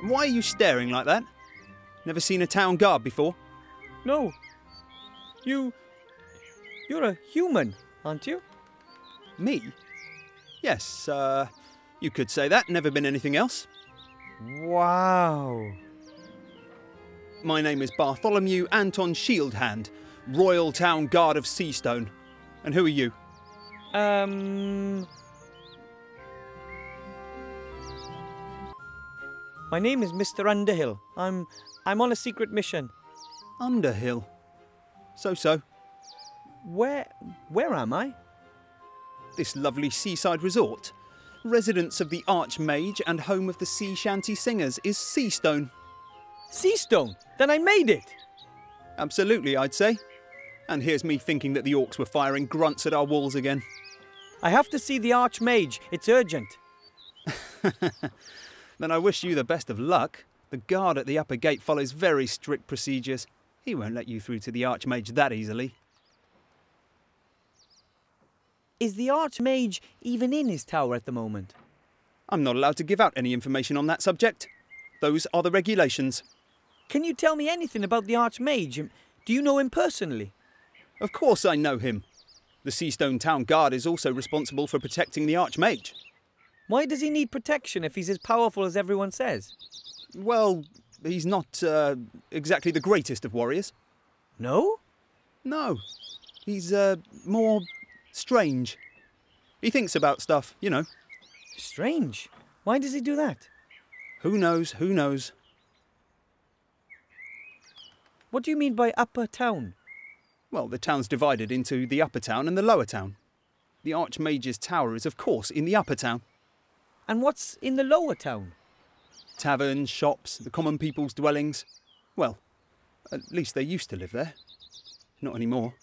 Why are you staring like that? Never seen a town guard before? No. You're a human, aren't you? Me? Yes, you could say that. Never been anything else. Wow. My name is Bartholomew Anton Shieldhand, Royal Town Guard of Seastone. And who are you? My name is Mr. Underhill. I'm on a secret mission. Underhill. So. Where am I? This lovely seaside resort, residence of the Archmage and home of the sea shanty singers, is Seastone. Seastone? Then I made it! Absolutely, I'd say. And here's me thinking that the orcs were firing grunts at our walls again. I have to see the Archmage. It's urgent. Then I wish you the best of luck. The guard at the upper gate follows very strict procedures. He won't let you through to the Archmage that easily. Is the Archmage even in his tower at the moment? I'm not allowed to give out any information on that subject. Those are the regulations. Can you tell me anything about the Archmage? Do you know him personally? Of course I know him. The Seastone Town Guard is also responsible for protecting the Archmage. Why does he need protection if he's as powerful as everyone says? Well, he's not exactly the greatest of warriors. No? No. He's more strange. He thinks about stuff, you know. Strange? Why does he do that? Who knows, who knows? What do you mean by upper town? Well, the town's divided into the upper town and the lower town. The Archmage's tower is, of course, in the upper town. And what's in the lower town? Taverns, shops, the common people's dwellings. Well, at least they used to live there. Not anymore.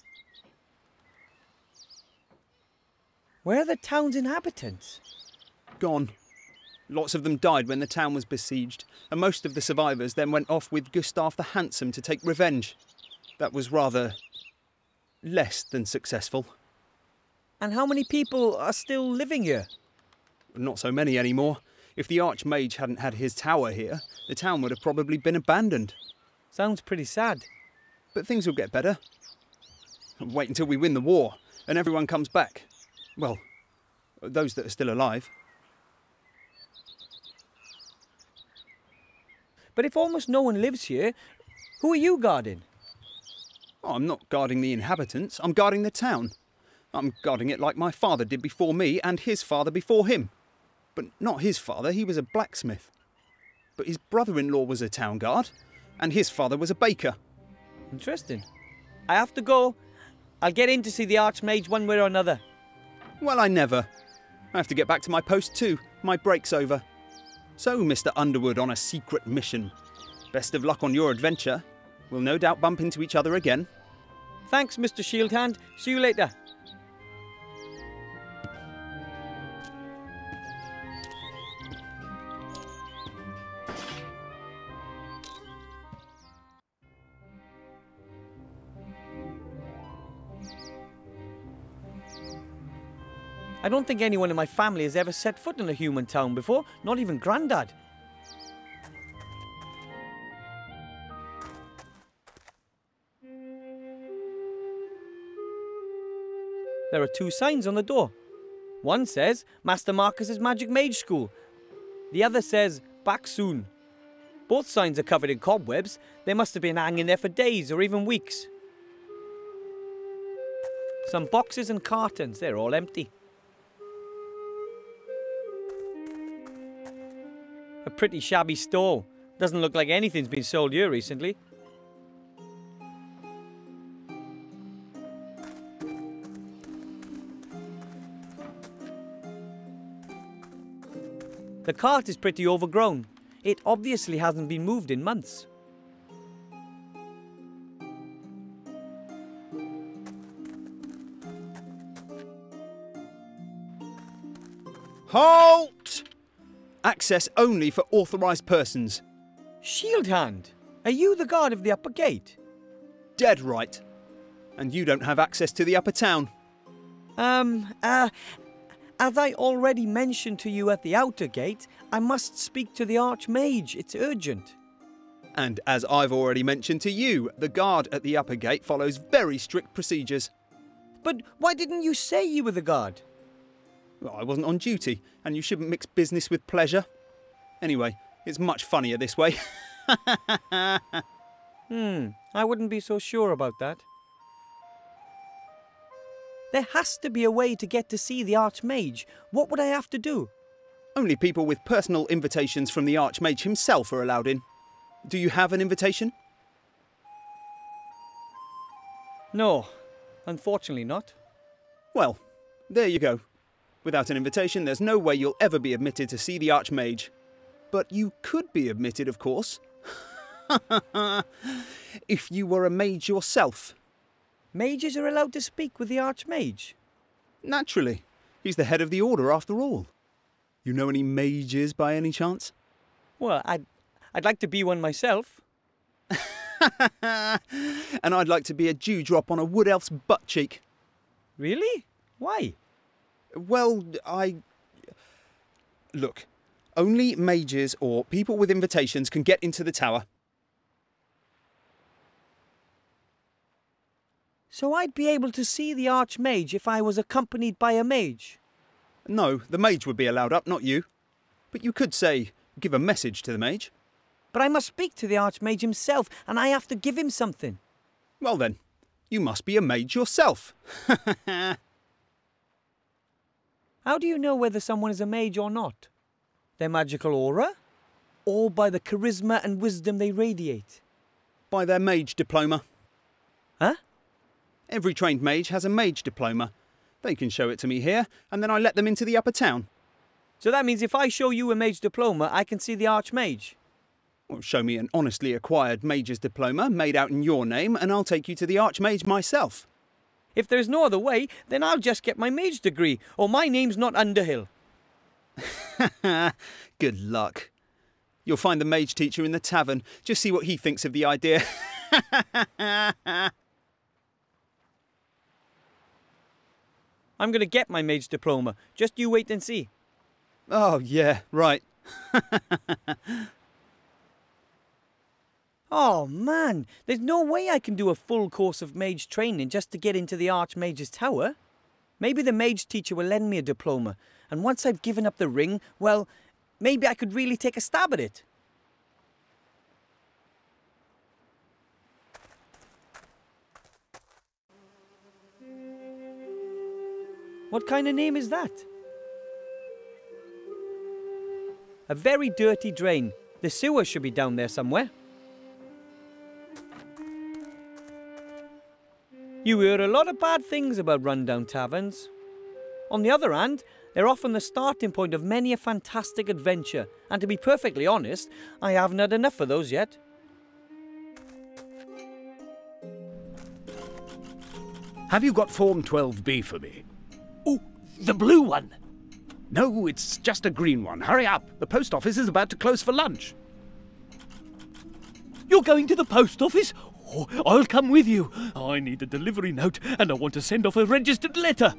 Where are the town's inhabitants? Gone. Lots of them died when the town was besieged, and most of the survivors then went off with Gustav the Handsome to take revenge. That was rather less than successful. And how many people are still living here? Not so many anymore. If the Archmage hadn't had his tower here, the town would have probably been abandoned. Sounds pretty sad. But things will get better. Wait until we win the war, and everyone comes back. Well, those that are still alive. But if almost no one lives here, who are you guarding? Oh, I'm not guarding the inhabitants, I'm guarding the town. I'm guarding it like my father did before me and his father before him. But not his father, he was a blacksmith. But his brother-in-law was a town guard, and his father was a baker. Interesting. I have to go. I'll get in to see the Archmage one way or another. Well, I never. I have to get back to my post too. My break's over. So, Mr. Underwood on a secret mission. Best of luck on your adventure. We'll no doubt bump into each other again. Thanks, Mr. Shieldhand. See you later. I don't think anyone in my family has ever set foot in a human town before, not even Grandad. There are two signs on the door. One says Master Marcus's Magic Mage School. The other says back soon. Both signs are covered in cobwebs. They must have been hanging there for days or even weeks. Some boxes and cartons, they're all empty. A pretty shabby stall. Doesn't look like anything's been sold here recently. The cart is pretty overgrown. It obviously hasn't been moved in months. Halt! Access only for authorised persons. Shieldhand, are you the guard of the upper gate? Dead right. And you don't have access to the upper town. I As I already mentioned to you at the outer gate, I must speak to the Archmage. It's urgent. And as I've already mentioned to you, the guard at the upper gate follows very strict procedures. But why didn't you say you were the guard? Well, I wasn't on duty, and you shouldn't mix business with pleasure. Anyway, it's much funnier this way. I wouldn't be so sure about that. There has to be a way to get to see the Archmage. What would I have to do? Only people with personal invitations from the Archmage himself are allowed in. Do you have an invitation? No, unfortunately not. Well, there you go. Without an invitation, there's no way you'll ever be admitted to see the Archmage. But you could be admitted, of course. If you were a mage yourself. Mages are allowed to speak with the Archmage? Naturally. He's the head of the order, after all. You know any mages by any chance? Well, I'd like to be one myself. And I'd like to be a dewdrop on a wood elf's butt cheek. Really? Why? Well, Look, only mages or people with invitations can get into the tower. So I'd be able to see the Archmage if I was accompanied by a mage? No, the mage would be allowed up, not you. But you could say, give a message to the mage. But I must speak to the Archmage himself, and I have to give him something. Well then, you must be a mage yourself. How do you know whether someone is a mage or not? Their magical aura? Or by the charisma and wisdom they radiate? By their mage diploma. Huh? Every trained mage has a mage diploma. They can show it to me here, and then I let them into the upper town. So that means if I show you a mage diploma, I can see the Archmage? Well, show me an honestly acquired mage's diploma made out in your name, and I'll take you to the Archmage myself. If there's no other way, then I'll just get my mage degree, or my name's not Underhill. Good luck. You'll find the mage teacher in the tavern. Just see what he thinks of the idea. I'm going to get my mage diploma. Just you wait and see. Oh, yeah, right. Oh, man. There's no way I can do a full course of mage training just to get into the Archmage's tower. Maybe the mage teacher will lend me a diploma. And once I've given up the ring, well, maybe I could really take a stab at it. What kind of name is that? A very dirty drain. The sewer should be down there somewhere. You hear a lot of bad things about rundown taverns. On the other hand, they're often the starting point of many a fantastic adventure, and to be perfectly honest, I haven't had enough of those yet. Have you got Form 12B for me? Oh, the blue one. No, it's just a green one. Hurry up. The post office is about to close for lunch. You're going to the post office? Oh, I'll come with you. I need a delivery note and I want to send off a registered letter.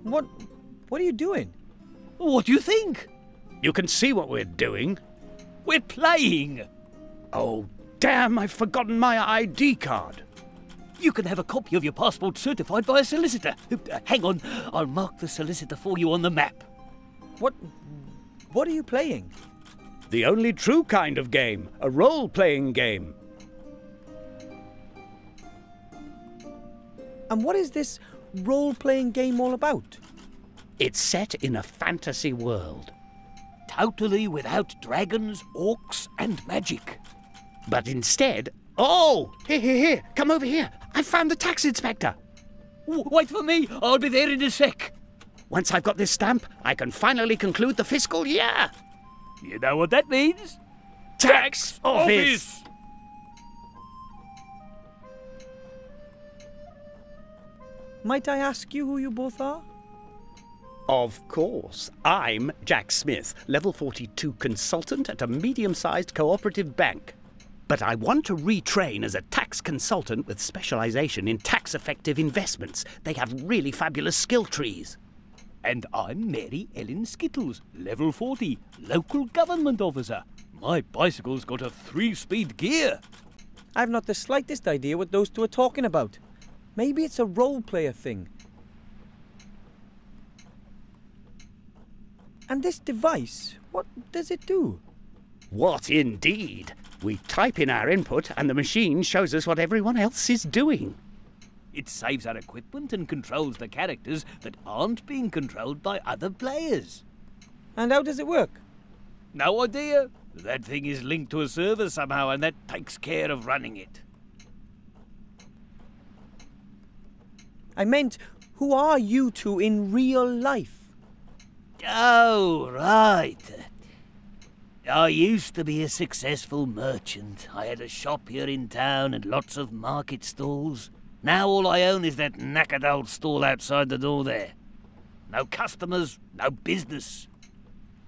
What are you doing? What do you think? You can see what we're doing. We're playing. Oh, damn, I've forgotten my ID card. You can have a copy of your passport certified by a solicitor. Hang on, I'll mark the solicitor for you on the map. What are you playing? The only true kind of game, a role-playing game. And what is this role-playing game all about? It's set in a fantasy world. Totally without dragons, orcs, and magic. But instead... Oh! Here, come over here. I found the tax inspector. Wait for me, I'll be there in a sec. Once I've got this stamp, I can finally conclude the fiscal year. You know what that means? Tax office! Might I ask you who you both are? Of course. I'm Jack Smith, level 42 consultant at a medium-sized cooperative bank. but I want to retrain as a tax consultant with specialisation in tax-effective investments. They have really fabulous skill trees. And I'm Mary Ellen Skittles, level 40, local government officer. My bicycle's got a 3-speed gear. I've not the slightest idea what those two are talking about. Maybe it's a role-player thing. And this device, what does it do? What indeed? We type in our input and the machine shows us what everyone else is doing. It saves our equipment and controls the characters that aren't being controlled by other players. And how does it work? No idea. That thing is linked to a server somehow, and that takes care of running it. I meant, who are you two in real life? Oh, right. I used to be a successful merchant. I had a shop here in town and lots of market stalls. Now all I own is that knackered old stall outside the door there. No customers, no business.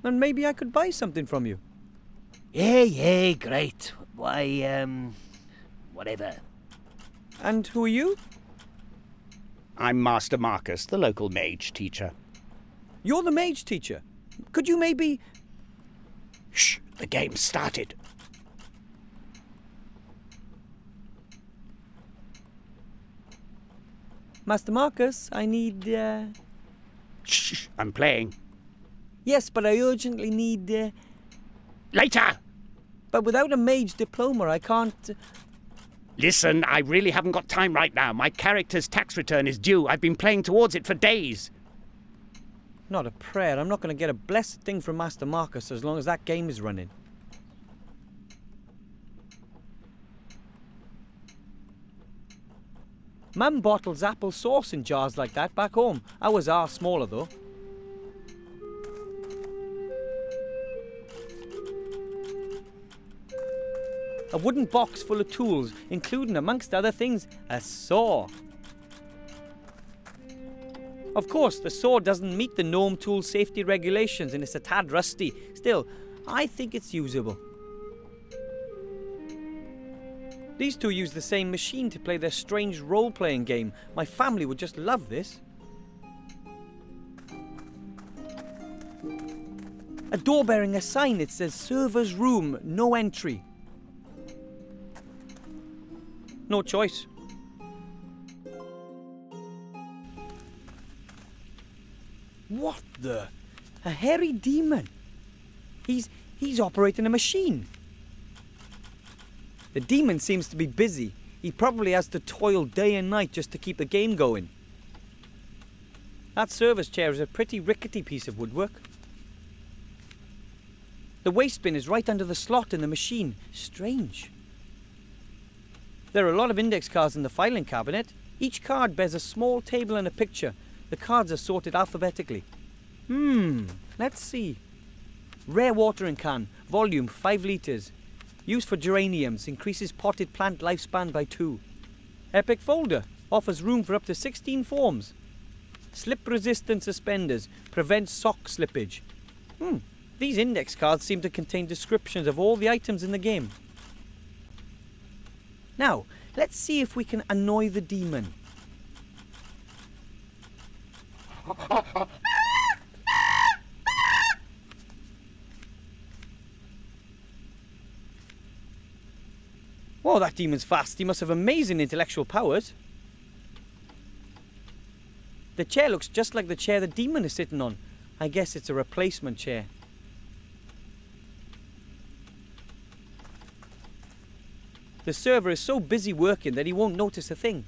Then maybe I could buy something from you. Yeah, great. Why, whatever. And who are you? I'm Master Marcus, the local mage teacher. You're the mage teacher. Could you maybe... Shh, the game started. Master Marcus, I need... Shh, I'm playing. Yes, but I urgently need... Later! But without a mage diploma, I can't... Listen, I really haven't got time right now. My character's tax return is due. I've been playing towards it for days. Not a prayer. I'm not going to get a blessed thing from Master Marcus as long as that game is running. Mum bottles apple sauce in jars like that back home. Ours are smaller though. A wooden box full of tools, including, amongst other things, a saw. Of course, the saw doesn't meet the gnome tool safety regulations and it's a tad rusty. Still, I think it's usable. These two use the same machine to play their strange role-playing game. My family would just love this. A door bearing a sign that says server's room, no entry. No choice. What the? A hairy demon. He's operating a machine. The demon seems to be busy. He probably has to toil day and night just to keep the game going. That service chair is a pretty rickety piece of woodwork. The waste bin is right under the slot in the machine. Strange. There are a lot of index cards in the filing cabinet. Each card bears a small table and a picture. The cards are sorted alphabetically. Let's see. Rare watering can, volume 5 litres. Used for geraniums, increases potted plant lifespan by 2. Epic folder, offers room for up to 16 forms. Slip-resistant suspenders, prevents sock slippage. These index cards seem to contain descriptions of all the items in the game. Now, let's see if we can annoy the demon. Whoa, that demon's fast. He must have amazing intellectual powers. The chair looks just like the chair the demon is sitting on. I guess it's a replacement chair. The server is so busy working that he won't notice a thing.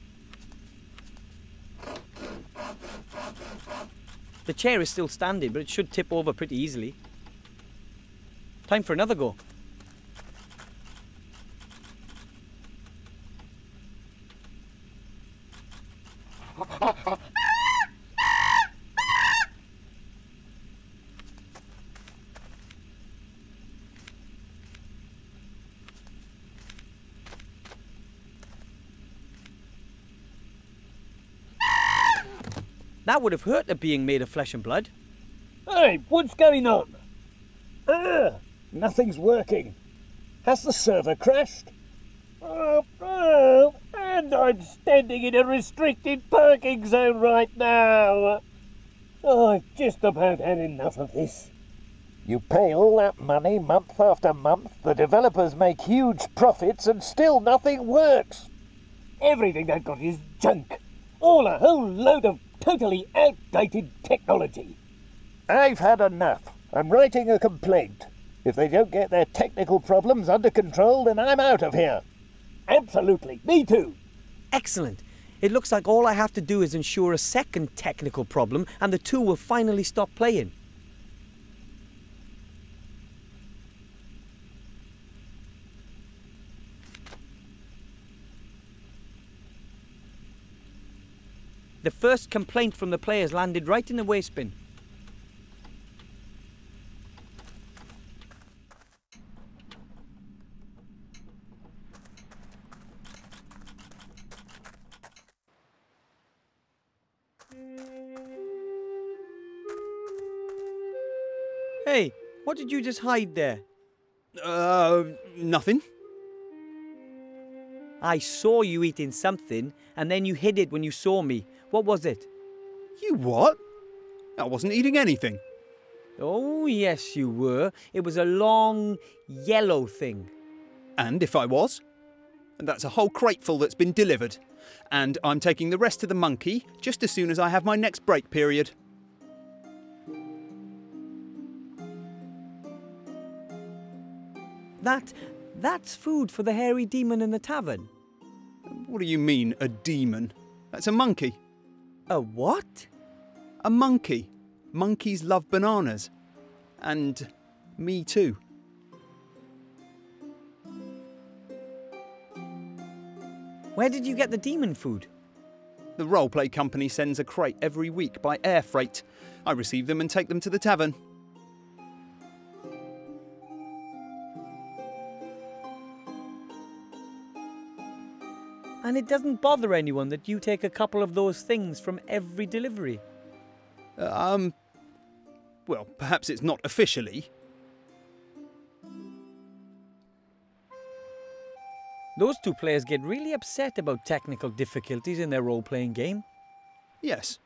The chair is still standing, but it should tip over pretty easily. Time for another go. That would have hurt a being made of flesh and blood. Hey, what's going on? Nothing's working. Has the server crashed? And I'm standing in a restricted parking zone right now. Oh, I've just about had enough of this. You pay all that money month after month, the developers make huge profits, and still nothing works. Everything they've got is junk. All a whole load of totally outdated technology. I've had enough. I'm writing a complaint. If they don't get their technical problems under control, then I'm out of here. Absolutely. Me too. Excellent. It looks like all I have to do is ensure a second technical problem and the two will finally stop playing. The first complaint from the players landed right in the waste bin. Hey, what did you just hide there? Nothing. I saw you eating something, and then you hid it when you saw me. What was it? You what? I wasn't eating anything. Oh, yes, you were. It was a long, yellow thing. And if I was? That's a whole crateful that's been delivered. And I'm taking the rest to the monkey just as soon as I have my next break period. That's food for the hairy demon in the tavern. What do you mean, a demon? That's a monkey. A what? A monkey. Monkeys love bananas. And me too. Where did you get the demon food? The roleplay company sends a crate every week by air freight. I receive them and take them to the tavern. And it doesn't bother anyone that you take a couple of those things from every delivery? Well, perhaps it's not officially. Those two players get really upset about technical difficulties in their role-playing game. Yes.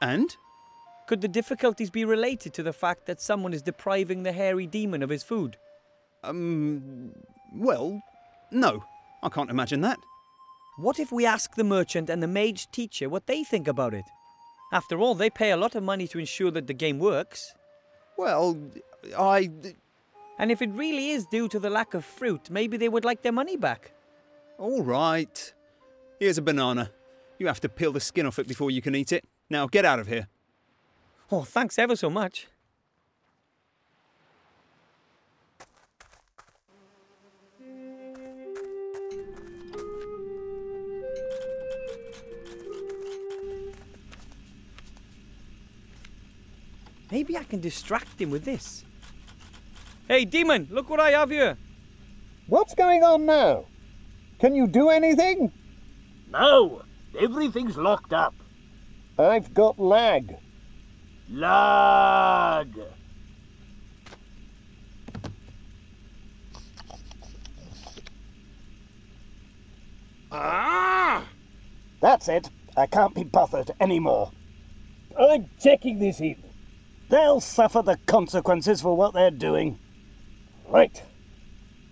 And? Could the difficulties be related to the fact that someone is depriving the hairy demon of his food? Well, no. I can't imagine that. What if we ask the merchant and the mage teacher what they think about it? After all, they pay a lot of money to ensure that the game works. Well, And if it really is due to the lack of fruit, maybe they would like their money back. All right. Here's a banana. You have to peel the skin off it before you can eat it. Now get out of here. Oh, thanks ever so much. Maybe I can distract him with this. Hey, demon, look what I have here. What's going on now? Can you do anything? No, everything's locked up. I've got lag. Lag. That's it. I can't be bothered anymore. I'm checking this in. They'll suffer the consequences for what they're doing. Right.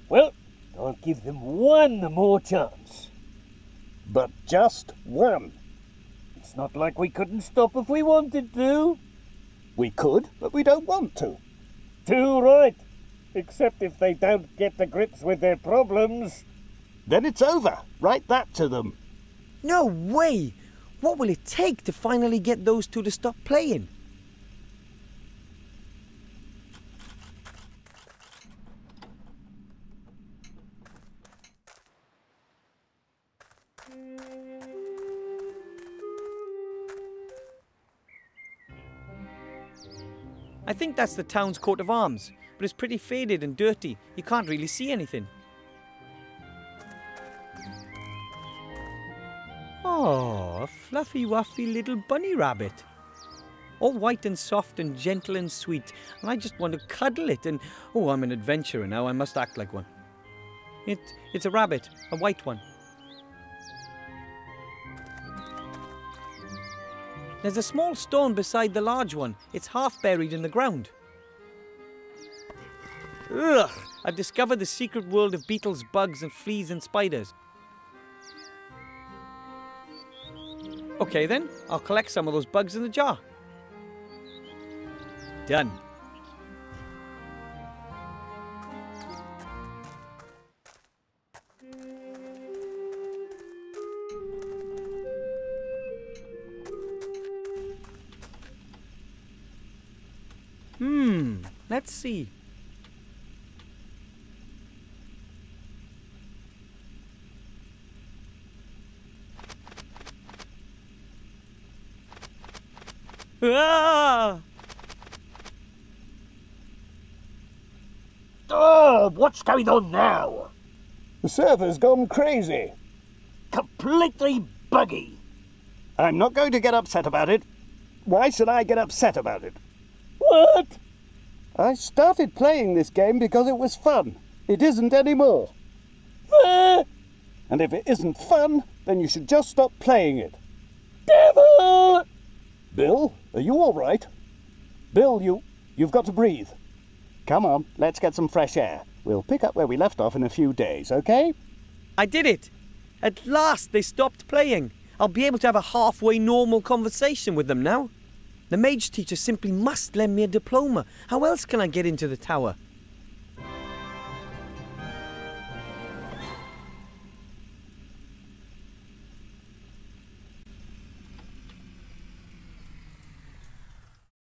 Well, I'll give them one more chance. But just one. It's not like we couldn't stop if we wanted to. We could, but we don't want to. Too right. Except if they don't get to grips with their problems. Then it's over. Write that to them. No way! What will it take to finally get those two to stop playing? I think that's the town's coat of arms, but it's pretty faded and dirty. You can't really see anything. Oh, a fluffy wuffy little bunny rabbit. All white and soft and gentle and sweet, and I just want to cuddle it and... Oh, I'm an adventurer now, I must act like one. It's a rabbit, a white one. There's a small stone beside the large one. It's half buried in the ground. Ugh! I've discovered the secret world of beetles, bugs, and fleas and spiders. Okay then, I'll collect some of those bugs in the jar. Done. Let's see. Ah! Oh, what's going on now? The server's gone crazy. Completely buggy. I'm not going to get upset about it. Why should I get upset about it? What? I started playing this game because it was fun. It isn't anymore. And if it isn't fun, then you should just stop playing it. Devil! Bill, are you all right? Bill, you've got to breathe. Come on, let's get some fresh air. We'll pick up where we left off in a few days, okay? I did it! At last they stopped playing. I'll be able to have a halfway normal conversation with them now. The mage teacher simply must lend me a diploma. How else can I get into the tower?